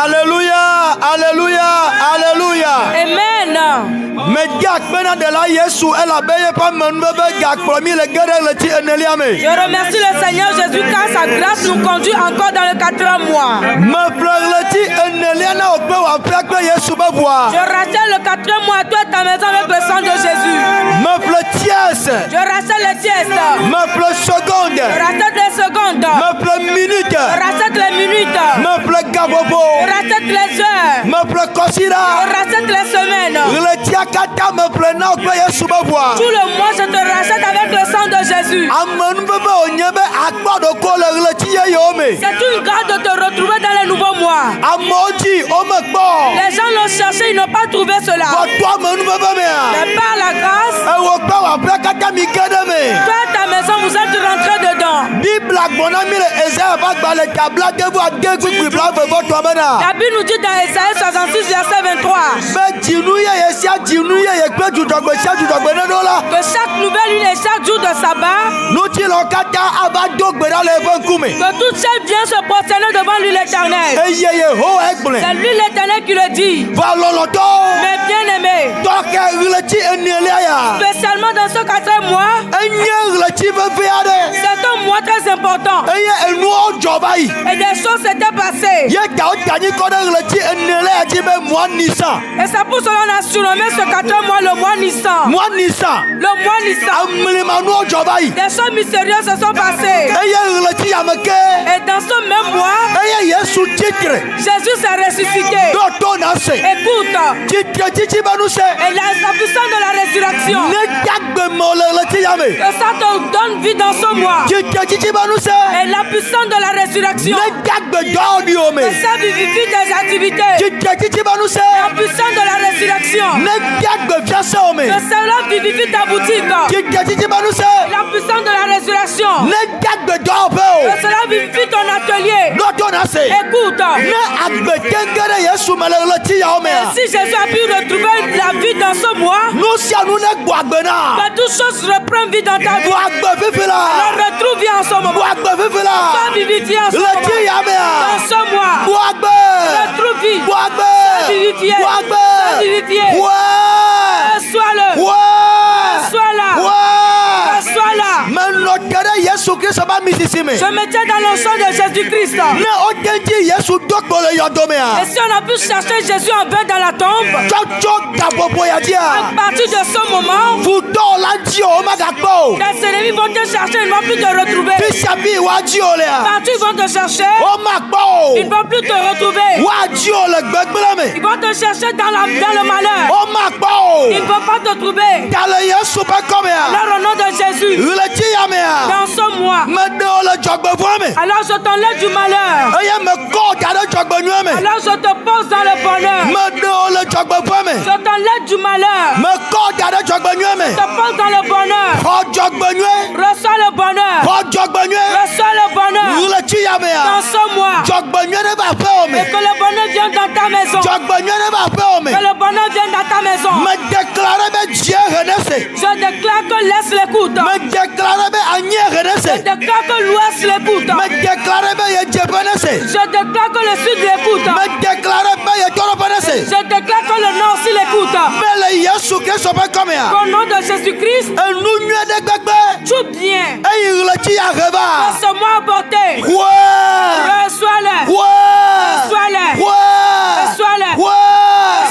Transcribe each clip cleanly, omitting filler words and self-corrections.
Alléluia, alléluia, alléluia. Amen. Mais gak bena de la Yesu elle a payé pas mon bébé gak promis le guerre le ti eneliame. Je remercie le Seigneur Jésus car sa grâce nous conduit encore dans le 4e mois. Me pleur le ti eneliana au peu après que Yesu ba voir. Je rachète le 4e mois à toi et ta maison avec le sang de Jésus. Me pleur tiers. Je rachète les tiers. Me pleur seconde. Je rachète les secondes. Me pleur minute. Je rachète les minutes. Me pleur gabobo. Je rachète les heures. Me pleur Je kosira. rachète les semaines. Le tiakata me plena au peu Yesu ba voir. Tout le mois je te rachète avec le sang de Jésus. Amanu bebe onyebe akpa do ko le ti ye yome. C'est une grâce de te retrouver dans les nouveaux mois. Amoji o me gbo. Les gens l'ont cherché, ils n'ont pas trouvé cela. Ko to manu bebe me. Mais par la grâce, E wo gbo après kata mi kede me. toi et ta maison, vous êtes rentrés dedans. Bible agbona mi le Esaïe va gba le tabla de vous adegu Bible va votre bena. La Bible nous dit dans Esaïe 66, verset 23, Be jinu ye sia jinu ye pe judogbe sia judogbe ne do la. que chaque nouvelle lune et chaque jour de sabbat, Nu ti lo kata aba dogbe da le bankume. que tout chef vient se prosterner devant lui l'Éternel. E ye ho egblen. C'est lui l'Éternel qui le dit. Va loloto. Mais bien aimé, To ke le ti enelia ya. spécialement dans ce 4e mois, Enye le ti be fe ade. c'est un mois très important. Eye enu o joba yi. Et des choses s'étaient passées. Ye ta o tani ko de le ti enelia ti be mo Nissan. Et c'est pour cela qu'on a surnommé ce 4e mois le mois Nissan. Mo Nissan. Le mois Nissan. Amli manu o joba yi. Des choses mystérieuses se sont passées. Eye le ti yameke. Et dans ce même mois, Eye Yesu titre. Jésus s'est ressuscité. Doto na se. Écoute, Titre titi banu se. et la puissance de la résurrection, Ne jagbe mo le ti yame. que ça te donne vie dans ce mois. Titre titi banu se. Et la puissance de la résurrection, Ne jagbe do di ome. que ça vivifie tes activités. Titre titi banu se. La puissance de la résurrection, Ne jagbe fiasa ome. que cela vivifie ta boutique. Titre titi banu se. La puissance de la résurrection, Ne jagbe do pe o. que cela vivifie ton atelier. Doto na se. Écoute, Ne agbe tengere Yesu mele le ti ya ome. si Jésus a pu retrouver la vie dans ce mois, Nu sia nu ne gbo agbe na. que toute chose reprend vie dans ta vie. Gbo agbe fifi la. On retrouve vie en ce Gbo moment. agbe fifi la. Sois vivifié en ce Le moment. ti ya me Dans a. ce mois, Gbo agbe. retrouve vie. Gbo agbe. Vivifié. Gbo agbe. Vivifié. Ouais. Sois-le. Ouais. Sois là. Ouais. Sois là. Maintenant kere Yesu Kristo ba misisi me. Je me tiens dans le sang de Jésus-Christ. Ne o tenji Yesu dokbo le yodo me Et a. si on a pu chercher Jésus en vain dans la tombe, Chocho gabobo ya à dia. partir de ce moment, Fudo la ji o ma gagbo. tes ennemis vont te chercher, ils ne vont plus te retrouver. Bisabi wa ji o le a. Partout ils vont te chercher, O ma gbo. ils ne vont plus te retrouver. Wa ji o le gbegbele me. Ils vont te chercher dans le malheur. O ma gbo. Ils ne vont pas te trouver. Kale Yesu ba come a. Alors au nom de Jésus, Le ti ya me a. dans ce mois, Me de o le jogbe vo me. alors je t'enlève du malheur. Eye me ko da de jogbe nu me. Alors je te pose dans le bonheur. Me de o le jogbe vo me. Je t'enlève du malheur. Me ko da de jogbe nu me. Je te pose dans le bonheur. O jogbe nu. Reçois le bonheur. O jogbe nu. Reçois le bonheur. Le ti ya me Dans a. ce mois. Jogbe nu ne ba pe o me. Et que le bonheur vienne dans ta maison. Jogbe nu ne ba pe o me. Que le bonheur vienne dans ta maison. Me déclare be die renese. Je déclare que laisse l'écoute. Me déclare be anye Je renese. déclare que l'ouest l'écoute. Me déclare be ye jebenese. Je déclare que le sud l'écoute. Me déclare be ye torobenese. Je déclare que le nord aussi l'écoute. Bele Yesu Kristo ba come a. Au nom de Jésus-Christ, Enu nyu de gbegbe. tout bien. Eyi le ti ya reba. Ce mois apporté. Ouais. Reçois-le. Ouais. Reçois-le. Ouais. Reçois-le. Ouais.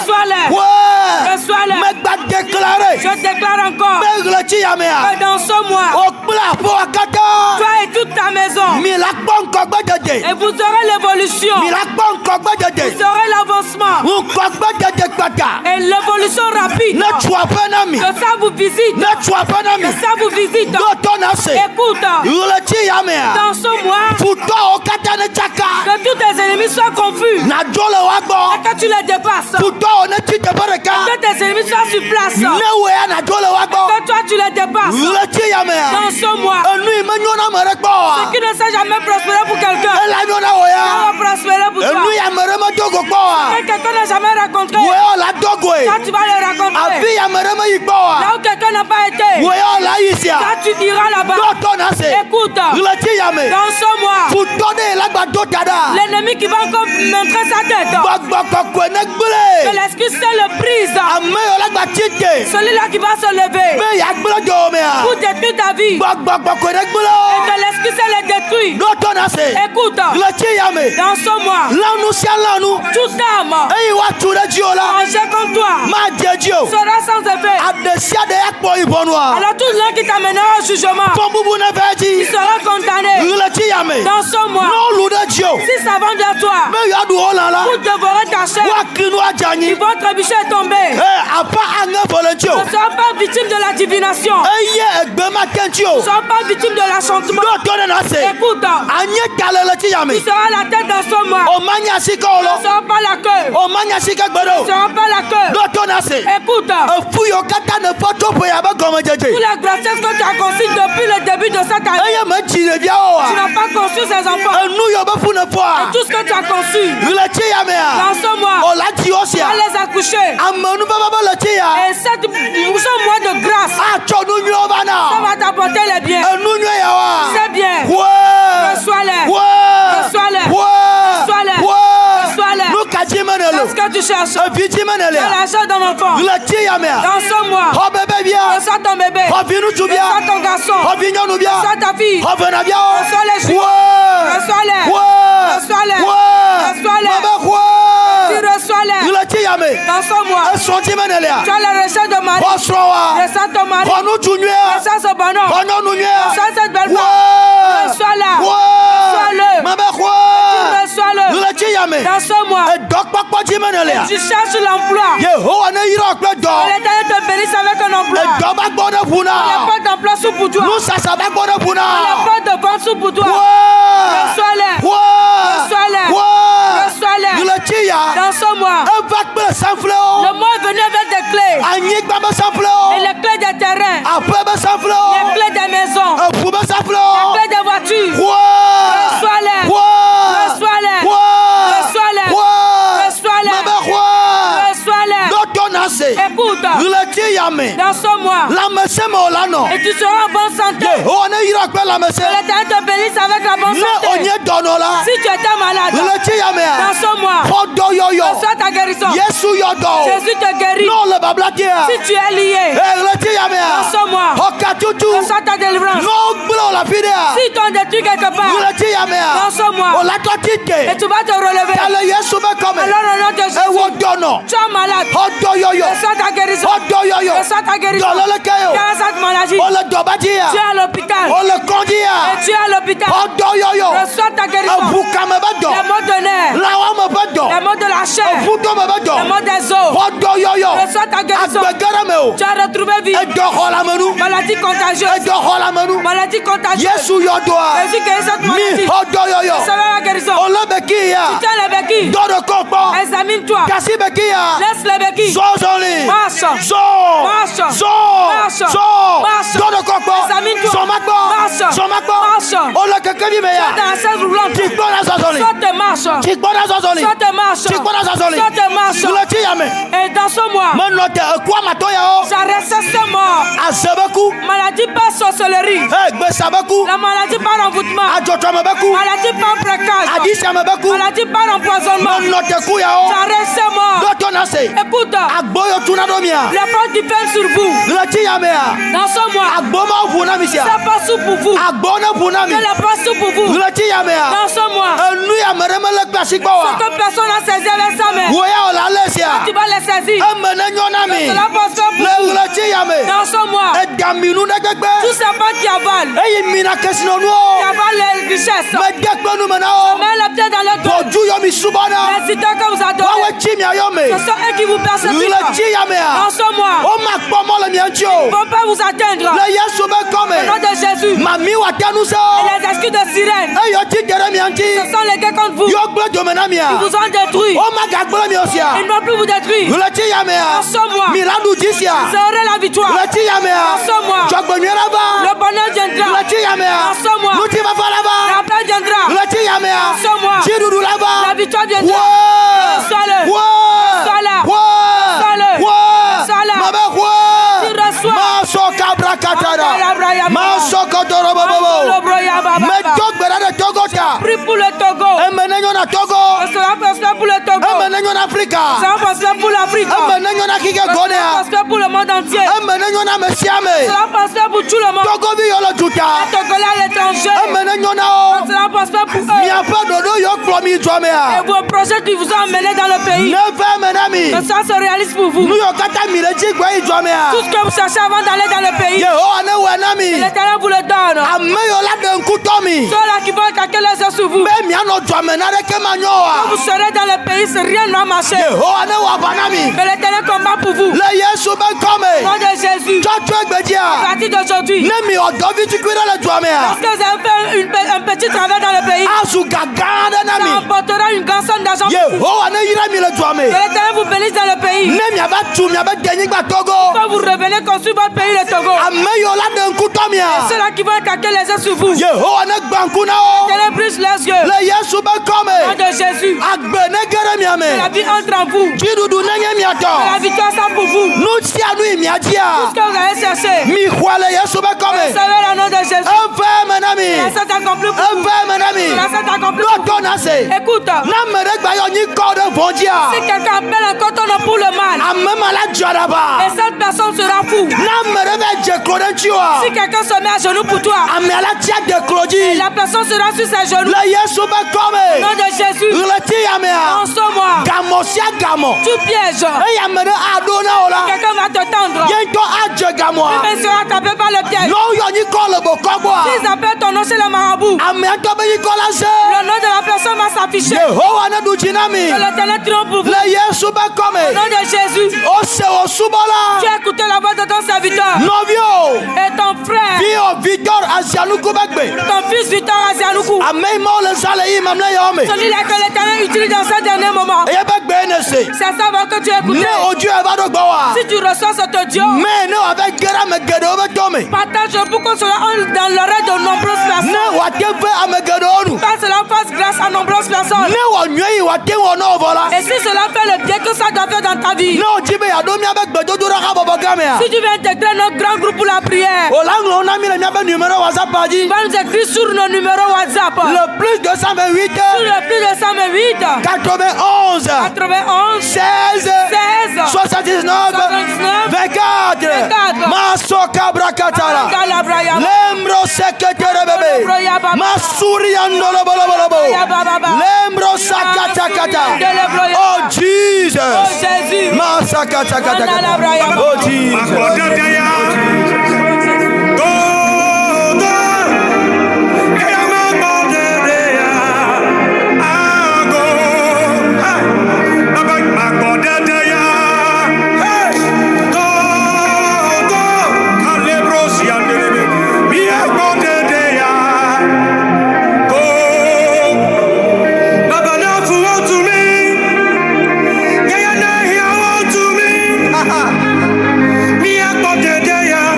Reçois-le. Ouais. Reçois-le. Me gba déclarer. Je déclare encore Be le ti ya me a. que dans ce mois, O kpla po akata. toi et toute ta maison, Mi la kpɔ ŋkɔgbe dede. et vous aurez l'évolution, Mi la kpɔ ŋkɔgbe dede. vous aurez l'avancement Ŋkɔgbe dede gbata. et l'évolution rapide. Ne tu aƒe na mi. Que ça vous visite. Ne tu aƒe na mi. Que ça vous visite. Dɔtɔ na se. Écoute, Ɣleti ya mea. dans ce mois, Futɔwo katã ne tsaka. que tous tes ennemis soient confus Nadzo le wa et gbɔ. que tu les dépasses. Futɔwo ne tsi teƒe ɖeka. Que tes ennemis soient sur place. Ne wo ya nadzo le wa gbɔ. Que toi tu les dépasses. Ɣleti ya mea. Dans ce mois, Enu yi menyo na ame ɖe gbɔ ce oa. qui qui ne sait jamais prospérer pour quelqu'un. Elle a non Ça oya. va prospérer pour Et toi. nous y a merema dogo kwa. Que quelqu'un n'a jamais rencontré. Oya la dogo. Ça, tu vas le rencontrer. Avi ya merema Là ikwa. où quelqu'un n'a pas été. Oya la isia. Ça, tu iras là-bas. Doto na se. Écoute, Lati yame. dans ce mois, Futode la gba dotada. l'ennemi qui va encore montrer sa tête. Gbagba kokwe ne Que gbele. l'excuse c'est le prise. Ame yo la gba tite. Celui-là qui va se lever Me ya gbele do me a. pour détruire ta vie. Gbagba kokwe ne Et gbele. que l'excuse c'est le détruire. Doto na se. Écoute, Lati yame. dans ce mois, Lanu sia lanu. toute âme Eyi wa tu de dio la. rangée comme toi Ma je dio. sera sans effet. Adesia de yakpo ibonwa. Alors tout l'un qui t'amènera au jugement, Fombubu ne il veji. sera condamné. Lati yame. Dans ce mois, No lu de dio. si ça vend vers toi Me ya du hola la. pour dévorer ta chair, Wa kinu ajani. ils vont trébucher et tomber. Apa anga volentio. Ne sois pas victime de la divination. Eye egbe ma kentio. Ne sois pas victime de l'acchantement. Doto ne na se. Écoute, Anye kale lati yame. tu seras la tête dans ce mois. O manya sika Tu olo. ne seras pas la queue. O manya sika Tu gbedo. ne seras pas la queue. Doto na se. Écoute, Fuyo kata ne foto pe ya ba gomo toutes jeje. les grossesses que tu as conçues depuis le début de cette année, Eye me jine bia o tu wa. n'as pas conçu ces enfants. Enu yo be fu ne fo a. Tout ce que tu as conçu Lati yame dans a. ce mois, O la ti o tu sia. vas les accoucher. Amanu baba lati ya. Et ce mois de grâce, A cho nu nyo ça bana. va t'apporter les biens. Enu nyo ya wa. C'est bien. Ouais. Reçois-les. Ouais. Reçois-les. Ouais. Reçois-les. Ouais. Reçois-les. Nu kaji menelo. Qu'est-ce que tu cherches? Viti menele. Quel argent d'un enfant? Lati yame a. Dans ce mois, O bebe bia. reçois ton bébé. O vinu tu bia. Reçois ton garçon. O vinyo nu bia. Reçois ta fille. O vena bia. Reçois les juifs. Ouais. Reçois-les. Ouais. Reçois-les. Ouais. Reçois-les. Baba Tu ouais. reçois-les. Lati yame. Dans ce mois, Esonti menele tu a. as les recherches de mari. O srowa. Reçois ton mari. O nu tu nwe. Reçois ce bonhomme. O no nu nwe. Reçois cette belle femme. Ouais. Reçois-la. Ouais. Reçois-le. Baba ouais. Reçois-le. Lati yame. Dans ce mois, Edokpakpo ti menele a. tu cherches l'emploi. Yehowa ne yira okpe Que do. l'Éternel te bénisse avec un emploi. Edo ba gbode Il n'y a funa. pas d'emploi sous pour toi. Nu sasa ba gbode Il n'y a funa. pas de vente sous pour toi. Ouais. Reçois-les. Ouais. Reçois-les. Ouais. Reçois-les. Lati ya. Dans ce mois, Eva kpe sanfle le o. mois est venu avec des clés. Anyigba be sanfle Et o. les clés des terrains, Ape be sanfle les o. clés des maisons, Efu be sanfle les o. clés des voitures. Ouais. Reçois-les. Ouais. Reçois-les. Ouais. Reçois-les. Ouais. Reçois-les. Mebe ouais. Reçois-les. Doto na se. Écoute, Lati yame. dans ce mois, Lamese me o la no. et tu seras en bonne santé. Yehowa ne yira okpe lamese. Que l'Éternel te bénisse avec la bonne Ne santé. onye dono la. Si tu étais malade, Lati yame dans a. ce mois, Fodo yoyo. reçois ta guérison. Yesu yodo. Jésus te guérit. No le bablati a. Si tu es lié, Lati yame dans a. ce mois, Okatutu. reçois ta délivrance. No gblo la fide a. Si tu as détruit quelque part, Lati yame dans a. ce mois, O la to et tite. tu vas te relever. Kale Yesu be come. Alors au nom de E Jésus, wo dono. tu es malade. Odo yoyo. Reçois ta guérison. Odo yoyo. Reçois ta guérison. Dolele kayo. Tu as cette maladie. O le dobati a. Tu es à l'hôpital. O le kondi a. Et tu es à l'hôpital. Odo yoyo. Reçois ta guérison. Ebuka me be do. Les maux de nerfs, Lawa me be do. les maux de la chair, Efudo me be do. les maux des os. Odo yoyo. Reçois ta guérison. Agbegere me o. Tu as retrouvé vie. Edo hola menu. Maladie contagieuse. Edo hola menu. Maladie contagieuse. Yesu yodo a. Jésus guérit cette maladie. Mi odo yoyo. Recevez la guérison. Ole beki ya. Tu as les béquilles. Dodo kokpo. Examine-toi. Kasi beki ya. Laisse les béquilles. Zozoli. Marche. Zo. Marche. Zo. Marche. Zo. Marche. Dodo kokpo. Examine-toi. Somakpo. Marche. Somakpo. Marche. Ole keke bi me ya. Dans la chaise roulante. Tikpo na zozoli. Saute marche. Tikpo na zozoli. Saute marche. Tikpo na zozoli. Saute marche. Leti ya me. Et dans ce mois, Menote ekwa mato ya o. j'arrête ce mort. Azebeku. Maladie par sorcellerie. Gbesabeku. La maladie par envoûtement. Ajotomebeku. Maladie par précage. Adisamebeku. Maladie par empoisonnement. Menote ku ya o. J'arrête ce mort. Doto na se. Écoute, Agboyo tunadomia. les portes qui peinent sur vous. Leti ya me ya. Dans ce mois, Agboma vuna misia. c'est pas sous pour vous. Agbona vuna mi. Que les pas sous pour vous. Leti ya me ya. Dans ce mois, Enu ya meremele klasikpo ce wa. que personne n'a saisi avec sa main, Woya ola lesia. tu vas les saisir. Emene nyona mi. Cela passe pour vous. Leti ya me. Dans ce mois, Edaminu ne gbegbe. tous ces portes qui avalent, Eyi mina kesino nu qui o. avalent les richesses, Me dekpe nu mena o. mets les pieds dans le dos. Oju yo mi subana. Les cités que vous adorez, Wawe chi mi ayo me. ce sont eux qui vous persécutent. Leti ya me Dans ya. ce mois, O ma kpomo le mi anchi ils o. ne vont pas vous atteindre. Le Yesu be Au nom come. de Jésus, Mami wa tenu se et o. les esprits de sirène, Eyo ti gere mi anchi. ce sont les gars contre vous. Yo gbe domena mi Ils a. vous ont détruit. O ma gagbele mi osia. Ils ne vont plus vous détruire. Leti ya me Dans ya. ce mois, Miladu jisia. vous aurez la victoire. Leti ya me Dans ya. ce mois, Jogbo nyera ba. le bonheur viendra. Leti ya me ya. Dans ce mois, Nuti ba fala ba. de Togo ta. Prie pour le Togo. Emenenyo na Togo. Cela passe pour le Togo. Emenenyo na Afrika. Cela passe pour l'Afrique. Emenenyo na Kike Cela Gonea. passe pour le monde entier. Emenenyo na Mesiame. Cela passe pour tout le monde. Togo bi yolo tuta. Togolais à l'étranger. Emenenyo na o. Cela passe pour eux. Mi apa dodo yo plomi Et tuamea. vos projets qui vous ont emmené dans le pays. Neve menami. Que ça se réalise pour vous. Nu yo kata mireji gwa tuamea. Tout ce que vous cherchez avant d'aller dans le pays. Yehowa ne wenami. L'Éternel vous le donne. Ame yo la de nkutomi. Ceux-là qui vont caquer les yeux sur vous. Be miano tuamena de kemanyoa. Vous serez dans le pays, c'est rien ne va marcher. Yehowa ne wabanami. Mais l'Éternel combat pour vous. Le Yesu ben Au kome. nom de Jésus. Tchatu À egbedia. partir d'aujourd'hui. Nemi odovi tukwira le tuamea. Parce que vous avez fait un petit travail dans le pays. Azu gaganda Ça nami. emportera une grande somme d'argent. Que Yehowa ne yira mi le tuame. l'Éternel vous bénisse dans le pays. Nemi aba tu mi aba denyi gba Togo. Quand vous revenez construire votre pays, le Togo. Ame yo la de nkutomia. Ceux-là qui vont caquer les yeux sur vous. Yehowa ne gbankuna o. L'Éternel brise leurs yeux. Le Yesu ben Au nom kome. de Jésus. Agbe ne gere La miame. vie entre en vous. Jidudu nenye miato. La victoire sera pour vous. Nu sia nu Ce imiadia. que vous allez chercher. Mi khwale Yesu ben kome. Recevez le nom de Jésus. Efe menami. La s'est accompli pour vous. Efe menami. La s'est accompli pour vous. Loto na se. Écoute. Na mere gba yo nyi kode vondia. Si quelqu'un appelle encore ton nom pour le mal, Ame mala jaraba. et cette personne sera fou. Na mere be je klode chiwa. Si quelqu'un se met à genoux pour toi, Ame ala tia de kloji. la personne sera sur ses genoux. Le Yesu ben Au nom kome. de Jésus, Leti yamea. consomme-moi. Gamo sia gamo. Tu pièges. Eya mere adona ola. Quelqu'un va te tendre. Yento adje gamoa. Mais sera tapé par le piège. No yo nyi kole bo kogboa. S'ils appellent ton nom chez le marabout, Ame ato be nyi kola se. le nom de la personne va s'afficher. Yehowa ne du jinami. Que l'Éternel triomphe pour vous. Le Yesu ben Au kome. nom de Jésus, Ose osubola. tu as écouté la voix de ton serviteur. Novio. Et ton frère, Bio Victor Asianuku begbe. ton fils Victor Azianoukou. Ame mo le sale yi mamle yome. Celui-là que l'Éternel utilise dans ce dernier moment. Eye begbe ne se. C'est ça que tu as écouté. Ne oju e ba do gbawa. Si tu reçois cet audio, Me ne wa be gera me gede o be tome. partage pour que cela entre dans l'oreille de nombreuses personnes. Ne wa te fe ame gede onu. Que cela fasse grâce à nombreuses personnes. Ne wa nyoi wa te wo no vola. Et si cela fait le bien que ça doit faire dans ta vie, Ne oji be ya do mi abe gbedo do ra ka bobo gamea. si tu veux intégrer notre grand groupe pour la prière, O la nglo na mi le mi abe numéro WhatsApp aji. va nous écrire sur nos numéros WhatsApp. Le plus 228 Sur le plus de 128 91 91 16 16 79 24 Masoka Brakatara Galabraya. Lembro Sekete bebe Masuri andolo bolo bolo bolo Lembro Sakata kata Oh Oh Jesus Jésus. Masakata kata kata Oh Jesus Me, I got the day.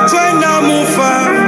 twenda mufa